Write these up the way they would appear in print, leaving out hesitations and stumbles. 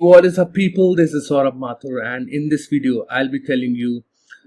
What is up, people? This is Saurabh Mathur, and in this video I'll be telling you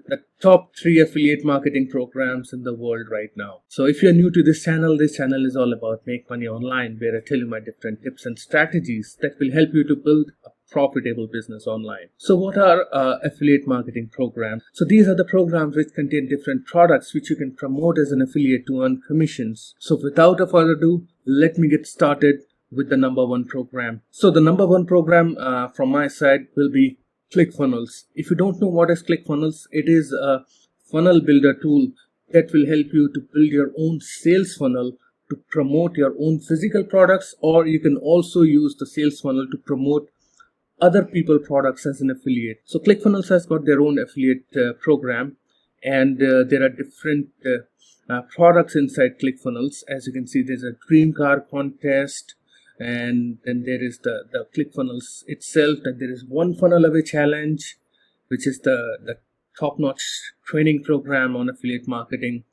the top 3 affiliate marketing programs in the world right now. So if you're new to this channel is all about make money online, where I tell you my different tips and strategies that will help you to build a profitable business online. So what are affiliate marketing programs? So these are the programs which contain different products which you can promote as an affiliate to earn commissions. So without a further ado, let me get started with the number 1 program. So the number 1 program from my side will be ClickFunnels. If you don't know what is ClickFunnels, it is a funnel builder tool that will help you to build your own sales funnel to promote your own physical products, or you can also use the sales funnel to promote other people products as an affiliate. So ClickFunnels has got their own affiliate program, and there are different products inside ClickFunnels. As you can see, there's a dream car contest, and then there is the ClickFunnels itself, and there is one funnel away challenge, which is the top-notch training program on affiliate marketing.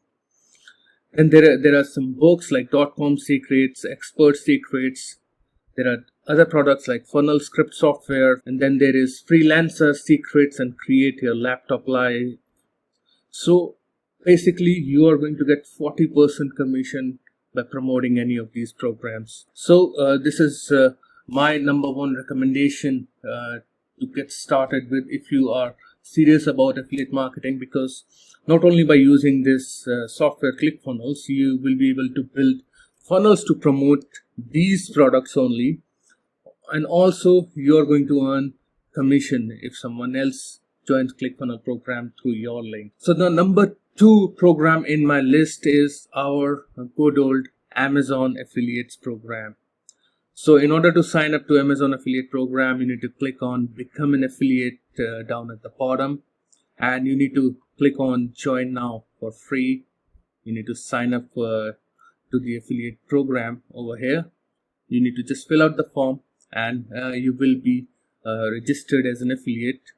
And there are some books like .com secrets, expert secrets. There are other products like funnel script software, and then there is freelancer secrets and create your laptop live. So basically you are going to get 40% commission by promoting any of these programs. So this is my number 1 recommendation to get started with if you are serious about affiliate marketing, because not only by using this software ClickFunnels, you will be able to build funnels to promote these products only, and also you are going to earn commission if someone else joins ClickFunnels program through your link. So the number 2 program in my list is our good old Amazon affiliates program. So in order to sign up to Amazon affiliate program, you need to click on become an affiliate down at the bottom, and you need to click on join now for free. You need to sign up to the affiliate program over here. You need to just fill out the form, and you will be registered as an affiliate.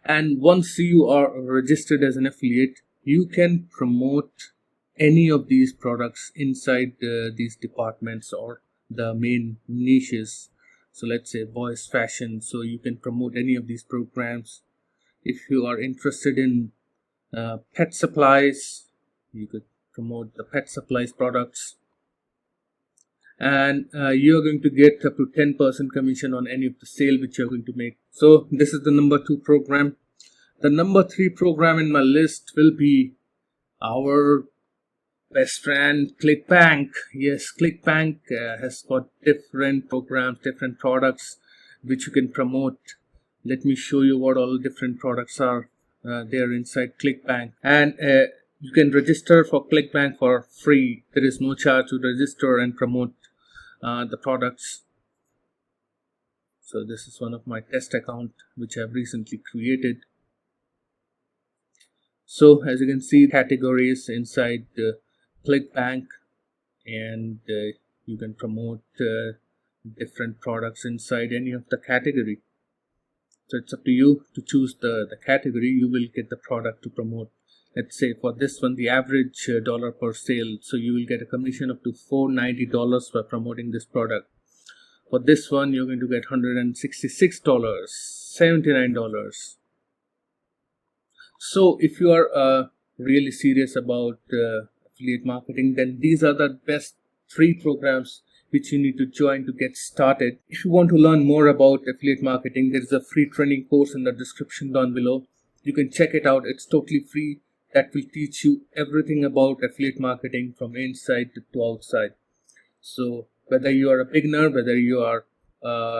And once you are registered as an affiliate, you can promote any of these products inside these departments or the main niches. So let's say boys fashion, so you can promote any of these programs. If you are interested in pet supplies, you could promote the pet supplies products, and you're going to get up to 10% commission on any of the sale which you're going to make. So this is the number 2 program. The number 3 program in my list will be our best friend ClickBank. Yes, ClickBank has got different programs, different products which you can promote. Let me show you what all different products are there inside ClickBank. And you can register for ClickBank for free. There is no charge to register and promote the products. So this is one of my test account which I've recently created. So as you can see, categories inside ClickBank, and you can promote different products inside any of the category. So it's up to you to choose the category. You will get the product to promote. Let's say for this one, the average dollar per sale, so you will get a commission up to $490 for promoting this product. For this one, you're going to get $166, $79. So if you are really serious about affiliate marketing, then these are the best 3 programs which you need to join to get started. If you want to learn more about affiliate marketing, there is a free training course in the description down below. You can check it out. It's totally free. That will teach you everything about affiliate marketing from inside to outside. So whether you are a beginner, whether you are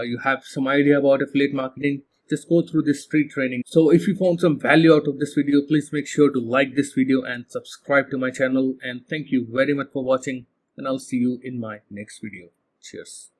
you have some idea about affiliate marketing, just go through this free training. So if you found some value out of this video, please make sure to like this video and subscribe to my channel. And thank you very much for watching, and I'll see you in my next video. Cheers.